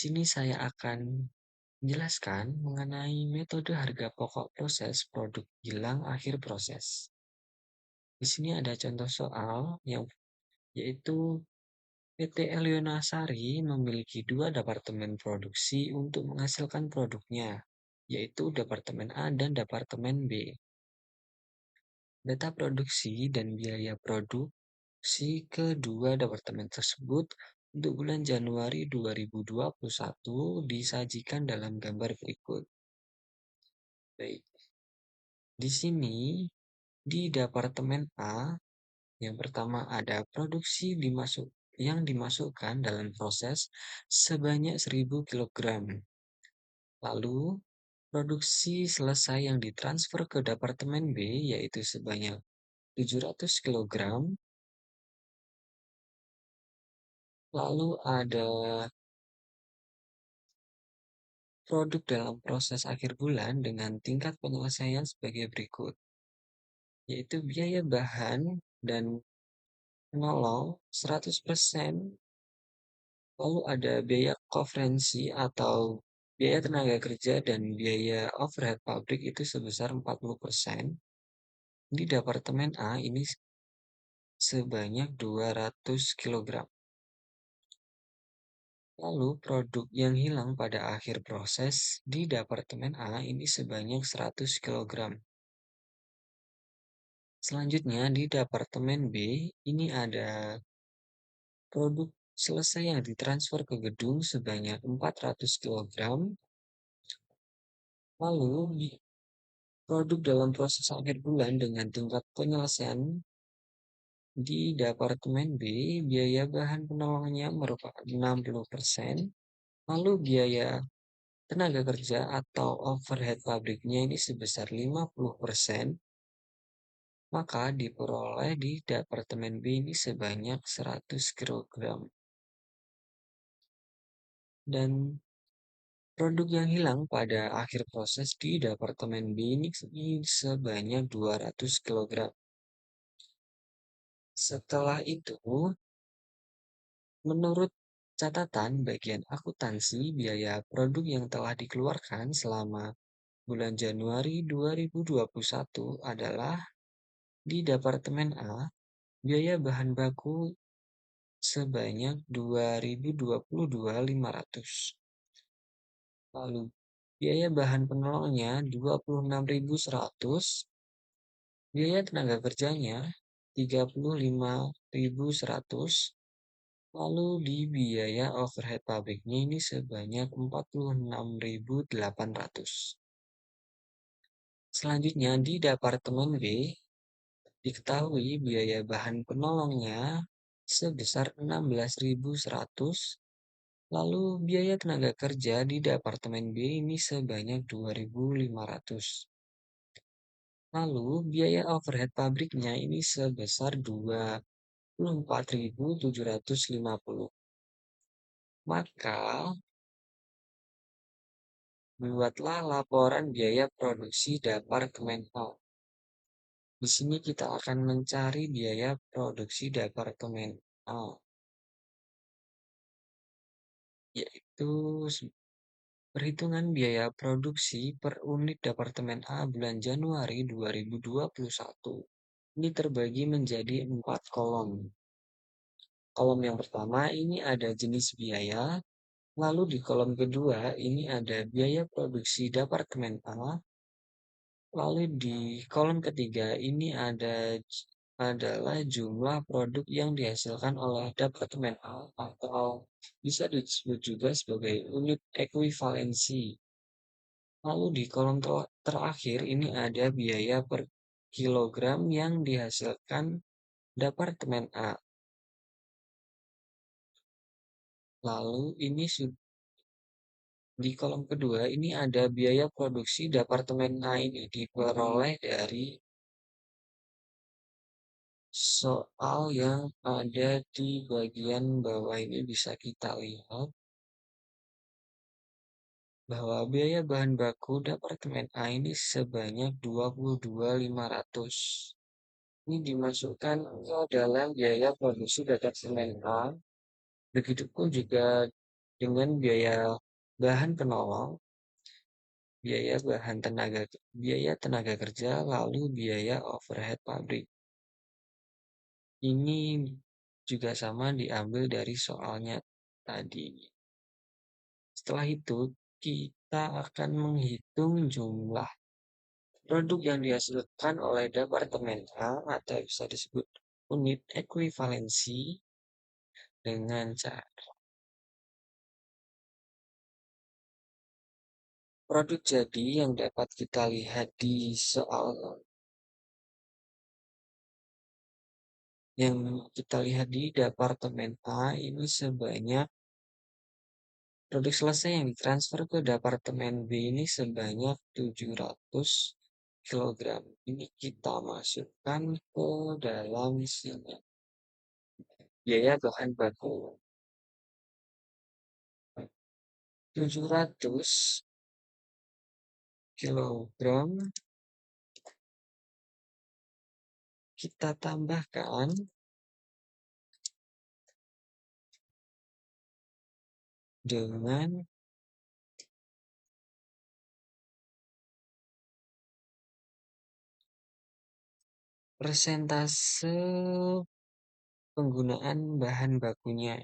sini saya akan menjelaskan mengenai metode harga pokok proses produk kilang akhir proses. Di sini ada contoh soal yang yaitu PT Elionasari memiliki dua departemen produksi untuk menghasilkan produknya, yaitu Departemen A dan Departemen B. Data produksi dan biaya produksi kedua departemen tersebut untuk bulan Januari 2021 disajikan dalam gambar berikut. Baik, di sini di Departemen A, yang pertama ada produksi yang dimasukkan dalam proses sebanyak 1000 kg. Lalu, produksi selesai yang ditransfer ke Departemen B yaitu sebanyak 700 kg. Lalu ada produk dalam proses akhir bulan dengan tingkat penyelesaian sebagai berikut, yaitu biaya bahan dan penolong 100%, lalu ada biaya konferensi atau biaya tenaga kerja dan biaya overhead pabrik itu sebesar 40%. Di Departemen A ini sebanyak 200 kg. Lalu produk yang hilang pada akhir proses di Departemen A ini sebanyak 100 kg. Selanjutnya di Departemen B ini ada produk selesai yang ditransfer ke gedung sebanyak 400 kg. Lalu di produk dalam proses akhir bulan dengan tingkat penyelesaian di Departemen B, biaya bahan penolongnya merupakan 60%, lalu biaya tenaga kerja atau overhead pabriknya ini sebesar 50%, maka diperoleh di Departemen B ini sebanyak 100 kg. Dan produk yang hilang pada akhir proses di Departemen B ini sebanyak 200 kg. Setelah itu, menurut catatan bagian akuntansi, biaya produk yang telah dikeluarkan selama bulan Januari 2021 adalah di Departemen A, biaya bahan baku sebanyak 2.022.500. Lalu, biaya bahan penolongnya 26.100, biaya tenaga kerjanya 35.100, lalu di biaya overhead pabriknya ini sebanyak 46.800. Selanjutnya di Departemen B, diketahui biaya bahan penolongnya sebesar 16.100, lalu biaya tenaga kerja di Departemen B ini sebanyak 2.500. Lalu biaya overhead pabriknya ini sebesar 24.750. Maka buatlah laporan biaya produksi Departemen A. Di sini kita akan mencari biaya produksi Departemen A, yaitu perhitungan biaya produksi per unit Departemen A bulan Januari 2021. Ini terbagi menjadi 4 kolom. Kolom yang pertama ini ada jenis biaya, lalu di kolom kedua ini ada biaya produksi Departemen A, lalu di kolom ketiga ini adalah jumlah produk yang dihasilkan oleh Departemen A atau bisa disebut juga sebagai unit ekuivalensi. Lalu di kolom terakhir ini ada biaya per kilogram yang dihasilkan Departemen A. Lalu ini di kolom kedua ini ada biaya produksi Departemen A ini diperoleh dari soal yang ada di bagian bawah ini bisa kita lihat bahwa biaya bahan baku Departemen A ini sebanyak 22.500. Ini dimasukkan ke dalam biaya produksi Departemen A. Begitupun juga dengan bahan penolong, biaya tenaga kerja, lalu biaya overhead pabrik. Ini juga sama diambil dari soalnya tadi. Setelah itu, kita akan menghitung jumlah produk yang dihasilkan oleh Departemen A atau bisa disebut unit ekuivalensi dengan cara produk jadi yang dapat kita lihat di soal yang kita lihat di Departemen A ini sebanyak produk selesai yang ditransfer ke Departemen B ini sebanyak 700 kilogram. Ini kita masukkan ke dalam sini. Biaya bahan baku 700 kilogram kita tambahkan dengan persentase penggunaan bahan bakunya,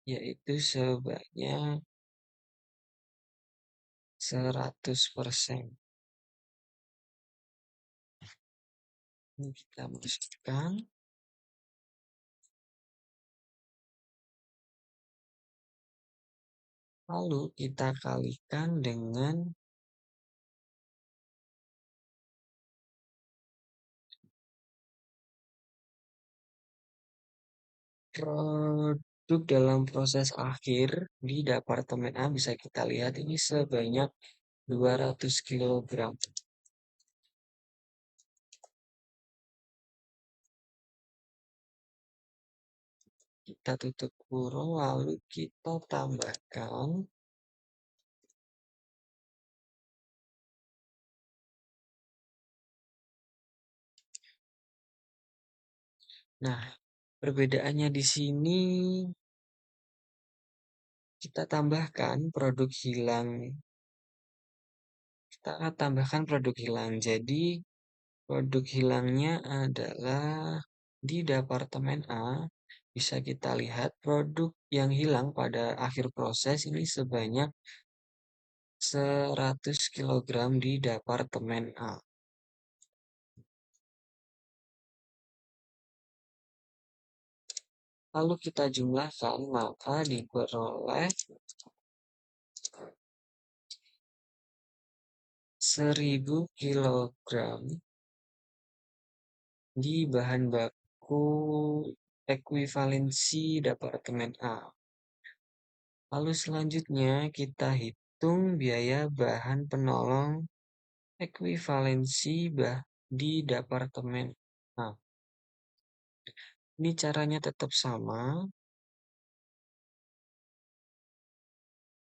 yaitu sebanyak 100%. Ini kita masukkan, lalu kita kalikan dengan produk dalam proses akhir di Departemen A bisa kita lihat ini sebanyak 200 kilogram. Kita tutup kurung lalu kita tambahkan. Nah, perbedaannya di sini kita tambahkan produk hilang. Kita akan tambahkan produk hilang. Jadi, produk hilangnya adalah di Departemen A. Bisa kita lihat produk yang hilang pada akhir proses ini sebanyak 100 kilogram di Departemen A. Lalu kita jumlahkan, maka diperoleh 1000 kilogram di bahan baku ekuivalensi Departemen A. Lalu selanjutnya kita hitung biaya bahan penolong ekuivalensi di Departemen A. Ini caranya tetap sama.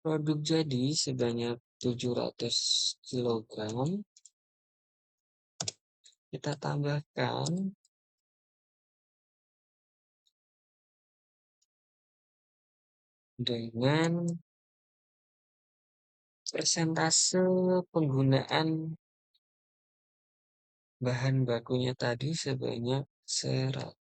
Produk jadi sebanyak 700 kilogram. Kita tambahkan dengan persentase penggunaan bahan bakunya tadi sebanyak 100%.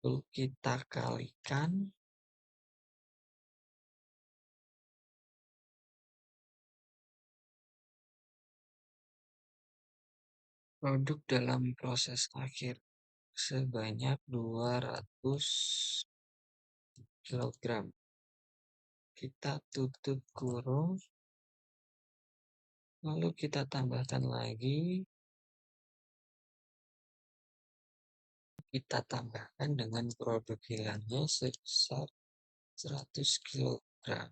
Lalu kita kalikan. Produk dalam proses akhir sebanyak 200 kilogram. Kita tutup kurung, lalu kita tambahkan lagi. Kita tambahkan dengan produk hilangnya sebesar 100 kilogram.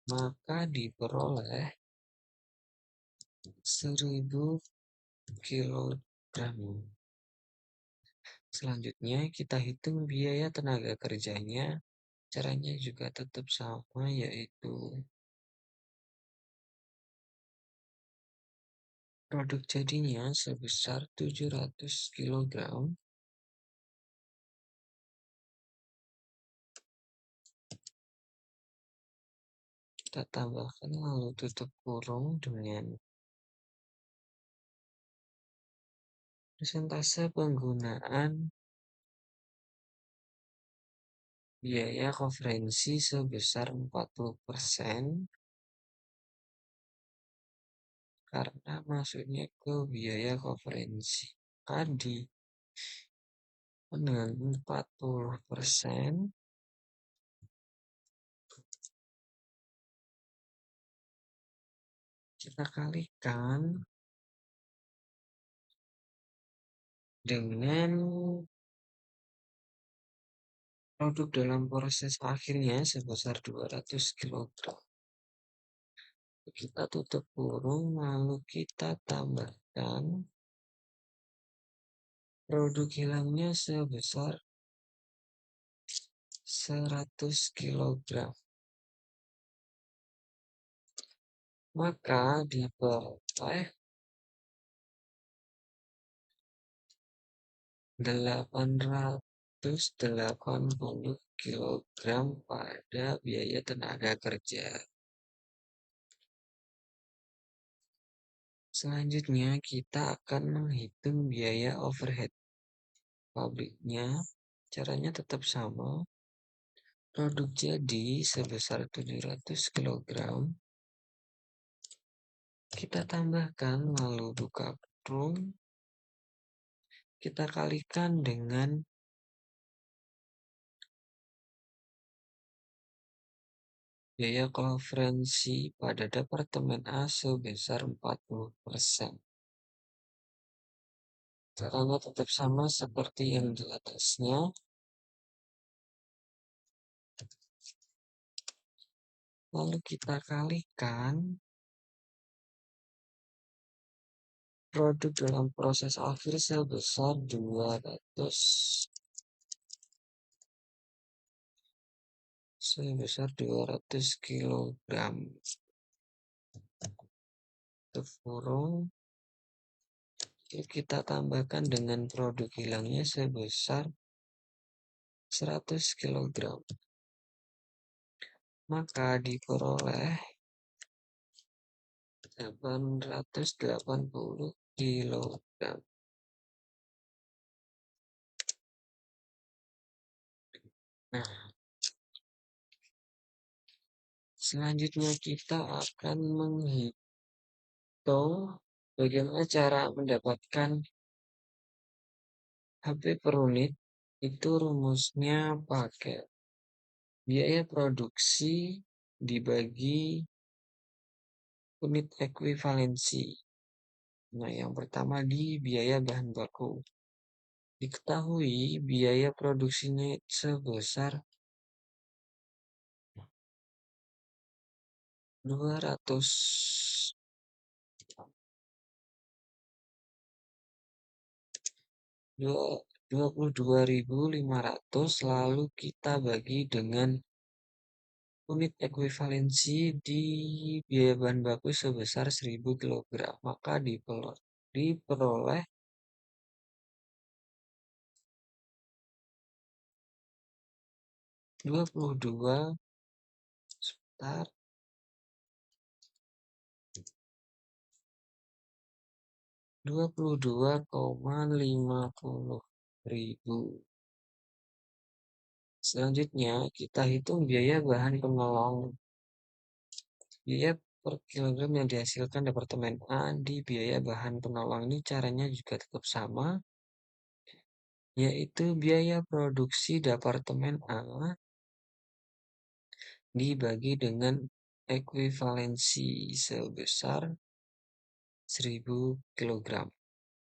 Maka diperoleh 1000 kilogram. Selanjutnya kita hitung biaya tenaga kerjanya. Caranya juga tetap sama, yaitu Produk jadinya sebesar 700 kilogram. Kita tambahkan lalu tutup kurung dengan persentase penggunaan biaya konferensi sebesar 40%, karena masuknya ke biaya konferensi. Tadi dengan 40%, kita kalikan dengan produk dalam proses akhirnya sebesar 200 kilogram. Kita tutup kurung, lalu kita tambahkan produk hilangnya sebesar 100 kilogram. Maka diperoleh 880 kilogram pada biaya tenaga kerja. Selanjutnya kita akan menghitung biaya overhead pabriknya. Caranya tetap sama. Produk jadi sebesar 700 kilogram. Kita tambahkan lalu buka kurung. Kita kalikan dengan biaya konferensi pada Departemen A sebesar 40%. Caranya tetap sama seperti yang di atasnya. Lalu kita kalikan produk dalam proses akhir sebesar 200 kilogram. Kurung. Kita tambahkan dengan produk hilangnya sebesar 100 kilogram. Maka diperoleh 880 kilogram. Nah, selanjutnya kita akan menghitung bagaimana cara mendapatkan HP per unit. Itu rumusnya pakai biaya produksi dibagi unit ekuivalensi. Nah, yang pertama di biaya bahan baku. Diketahui biaya produksinya sebesar 22.500, lalu kita bagi dengan unit ekuivalensi di biaya bahan baku sebesar 1000 kg. Maka diperoleh 22 sebentar 22,50 ribu. Selanjutnya kita hitung biaya bahan penolong. Biaya per kilogram yang dihasilkan Departemen A di biaya bahan penolong ini caranya juga tetap sama, yaitu biaya produksi Departemen A dibagi dengan ekuivalensi sebesar 1000 kg.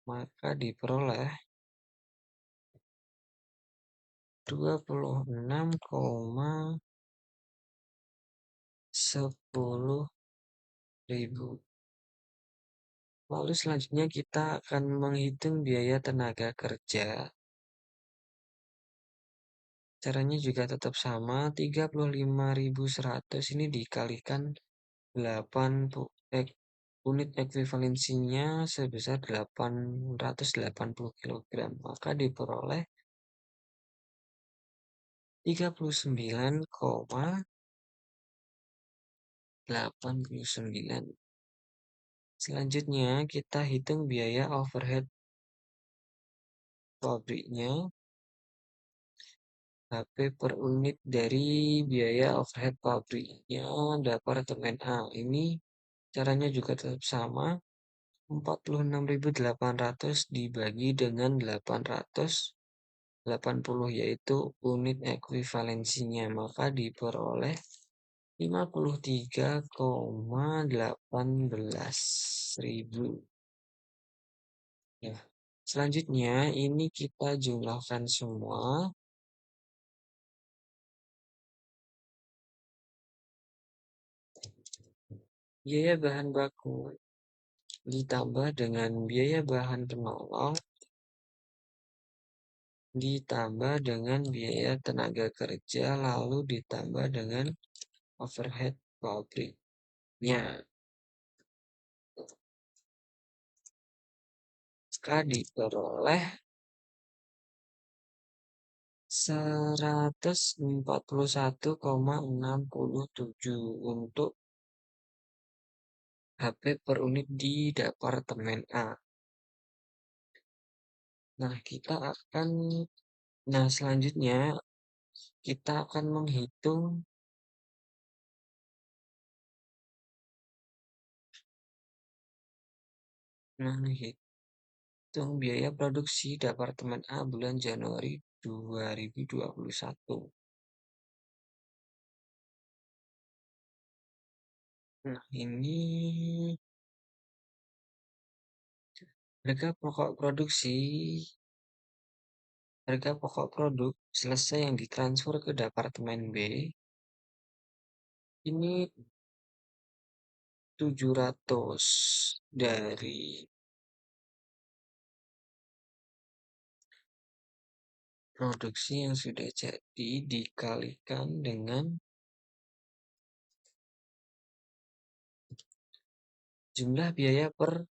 Maka diperoleh 26,10 ribu. Lalu selanjutnya kita akan menghitung biaya tenaga kerja. Caranya juga tetap sama, 35.100 ini dikalikan Unit ekuivalensinya sebesar 880 kg, maka diperoleh 39,89. Selanjutnya kita hitung biaya overhead pabriknya. HP per unit dari biaya overhead pabriknya Departemen A. Ini caranya juga tetap sama. 46.800 dibagi dengan 880, yaitu unit ekuivalensinya. Maka diperoleh 53,18 ribu. Ya. Selanjutnya ini kita jumlahkan semua. Biaya bahan baku ditambah dengan biaya bahan penolong ditambah dengan biaya tenaga kerja lalu ditambah dengan overhead pabriknya. Maka diperoleh 141,67 untuk HP per unit di Departemen A. Nah, selanjutnya kita akan menghitung biaya produksi Departemen A bulan Januari 2021. Nah, ini harga pokok produk selesai yang ditransfer ke Departemen B ini 700 dari produksi yang sudah jadi dikalikan dengan jumlah biaya per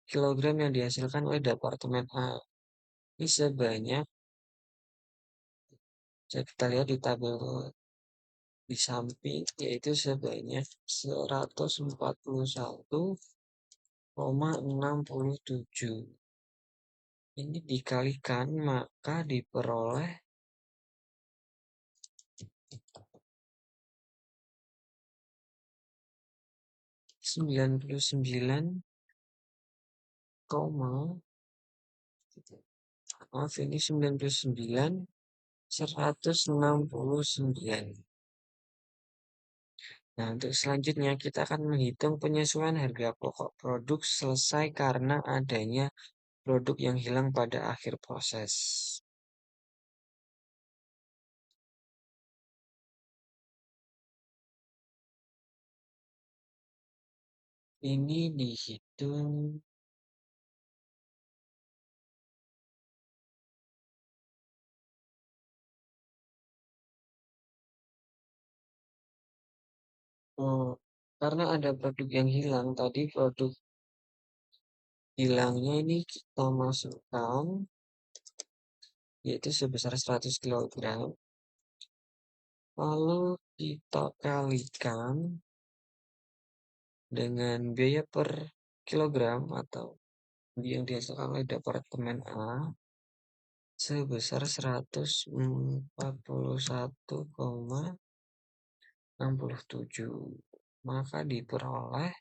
kilogram yang dihasilkan oleh Departemen A. Ini sebanyak, kita lihat di tabel di samping, yaitu sebanyak 141,67. Ini dikalikan, maka diperoleh 99, ini 99.169. Nah, untuk selanjutnya kita akan menghitung penyesuaian harga pokok produk selesai karena adanya produk yang hilang pada akhir proses. Ini dihitung karena ada produk yang hilang. Tadi produk hilangnya ini kita masukkan, yaitu sebesar 100 kg. Lalu kita kalikan dengan biaya per kilogram atau yang dihasilkan oleh Departemen A sebesar 141,67. Maka diperoleh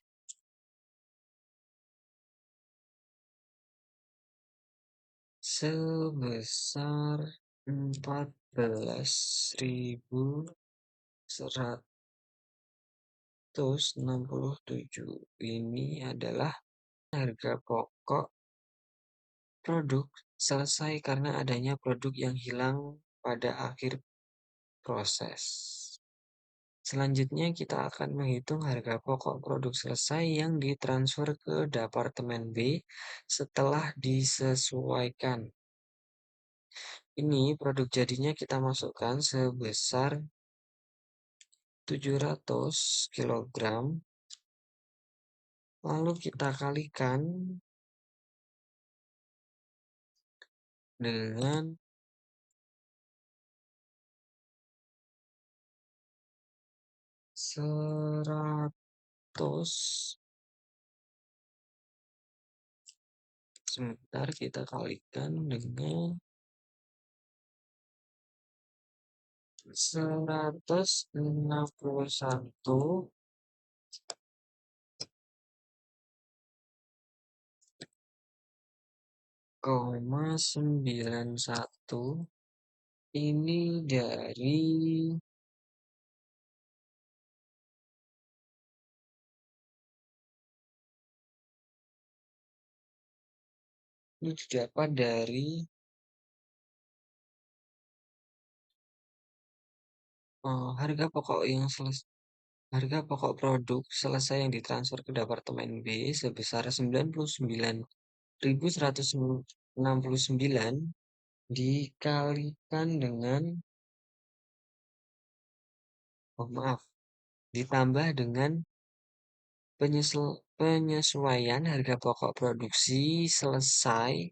sebesar 14.167. Ini adalah harga pokok produk selesai karena adanya produk yang hilang pada akhir proses. Selanjutnya kita akan menghitung harga pokok produk selesai yang ditransfer ke Departemen B setelah disesuaikan. Ini produk jadinya kita masukkan sebesar 700 kg Lalu kita kalikan dengan 100. Sebentar, kita kalikan dengan 161,91 ini dari ini didapat dari harga pokok produk selesai yang ditransfer ke Departemen B sebesar 99.169 dikalikan dengan, oh maaf, ditambah dengan penyesuaian harga pokok produksi selesai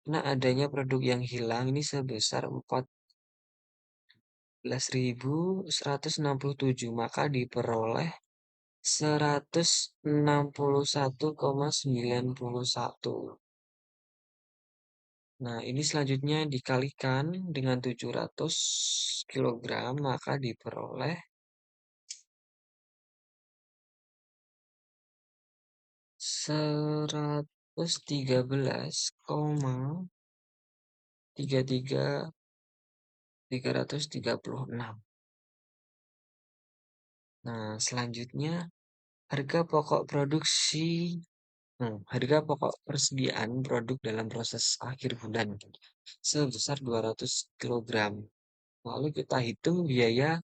karena adanya produk yang hilang ini sebesar 14.167, maka diperoleh 161,91. Nah, ini selanjutnya dikalikan dengan 700 kilogram, maka diperoleh 113,33,336. Nah, selanjutnya harga pokok persediaan produk dalam proses akhir bulan sebesar 200 kilogram. Lalu kita hitung biaya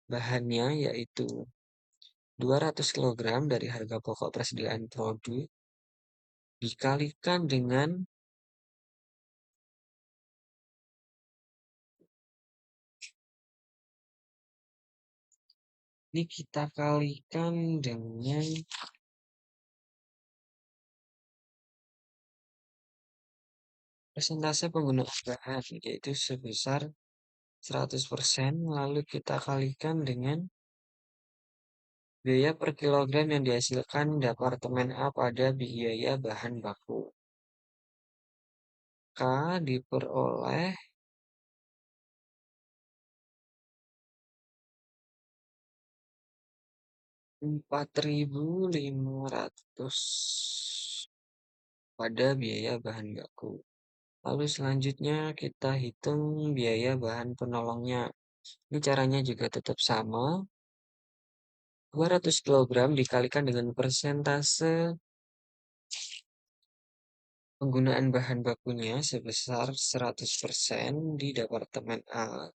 bahannya, yaitu 200 kilogram dari harga pokok persediaan produk dikalikan dengan ini kita kalikan dengan persentase penggunaan bahan, yaitu sebesar 100%, lalu kita kalikan dengan biaya per kilogram yang dihasilkan Departemen A pada biaya bahan baku. K diperoleh 4.500 pada biaya bahan baku. Lalu selanjutnya kita hitung biaya bahan penolongnya. Ini caranya juga tetap sama. 200 kilogram dikalikan dengan persentase penggunaan bahan bakunya sebesar 100% di Departemen A.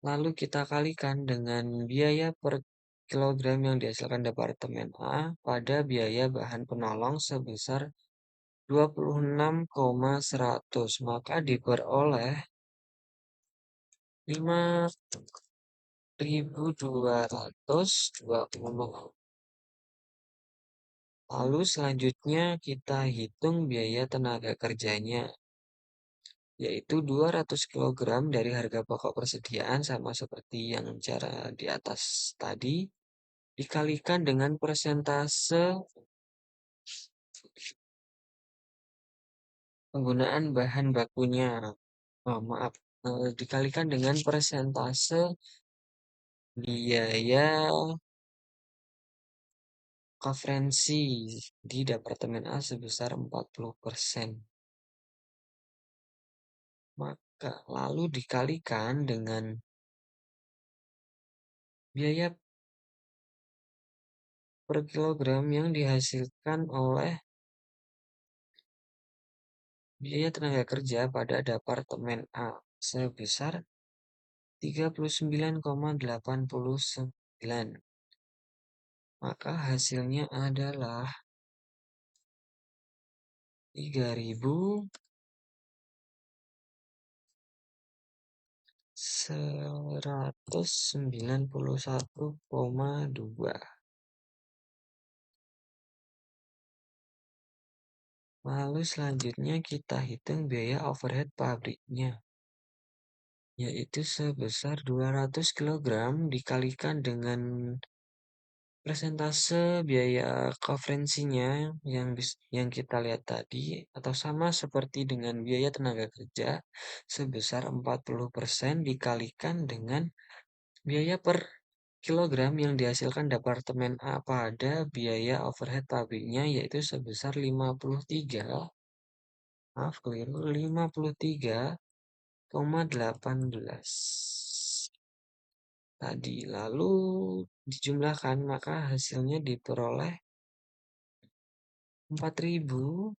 Lalu kita kalikan dengan biaya per kilogram yang dihasilkan Departemen A pada biaya bahan penolong sebesar 26,100, maka diperoleh 5.220. Lalu selanjutnya kita hitung biaya tenaga kerjanya, yaitu 200 kilogram dari harga pokok persediaan sama seperti yang cara di atas tadi, dikalikan dengan persentase penggunaan bahan bakunya. Oh, maaf, dikalikan dengan persentase biaya konferensi di Departemen A sebesar 40%. Maka lalu dikalikan dengan biaya per kilogram yang dihasilkan oleh biaya tenaga kerja pada Departemen A sebesar 39,89. Maka hasilnya adalah 3.191,2. Lalu selanjutnya kita hitung biaya overhead pabriknya, yaitu sebesar 200 kg dikalikan dengan persentase biaya konversinya yang kita lihat tadi, atau sama seperti dengan biaya tenaga kerja sebesar 40% dikalikan dengan biaya per kilogram yang dihasilkan Departemen A pada biaya overhead pabriknya, yaitu sebesar 53, maaf keliru, 53,18 tadi. Lalu dijumlahkan, maka hasilnya diperoleh 4.254,4.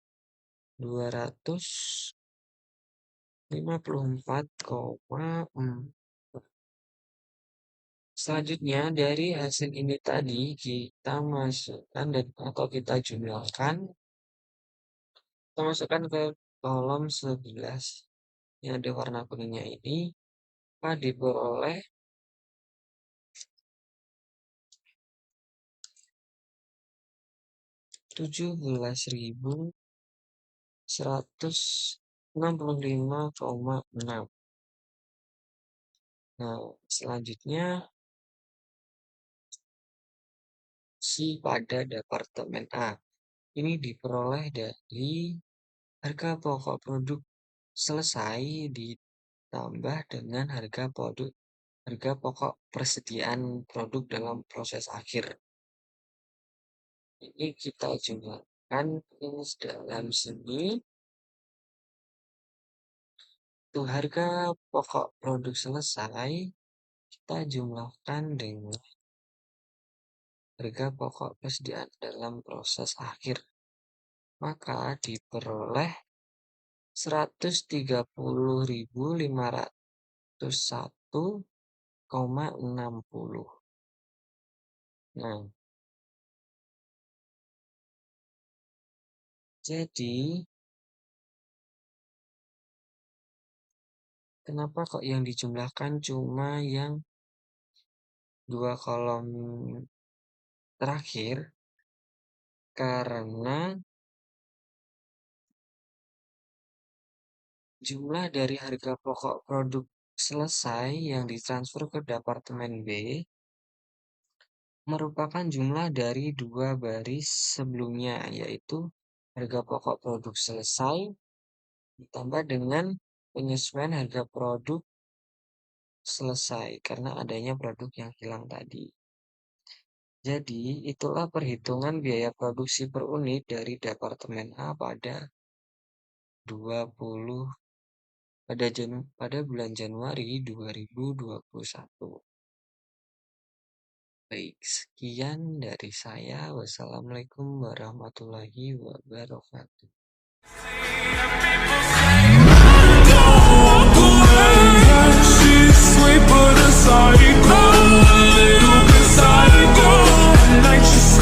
Selanjutnya dari hasil ini tadi kita masukkan atau kita jumlahkan, kita masukkan ke kolom 11 yang ada warna kuningnya ini, maka diperoleh 17.165,6. Nah, selanjutnya pada Departemen A. Ini diperoleh dari harga pokok produk selesai ditambah dengan harga pokok persediaan produk dalam proses akhir. Ini kita jumlahkan dalam sini. Untuk harga pokok produk selesai kita jumlahkan dengan harga pokok persediaan dalam proses akhir, maka diperoleh 130.501,60. Nah, jadi kenapa kok yang dijumlahkan cuma yang dua kolom terakhir? Karena jumlah dari harga pokok produk selesai yang ditransfer ke Departemen B merupakan jumlah dari dua baris sebelumnya, yaitu harga pokok produk selesai ditambah dengan penyesuaian harga produk selesai karena adanya produk yang hilang tadi. Jadi, itulah perhitungan biaya produksi per unit dari Departemen A pada bulan Januari 2021. Baik, sekian dari saya. Wassalamualaikum warahmatullahi wabarakatuh. She's sweet but a psycho, a little bit psycho. At night she's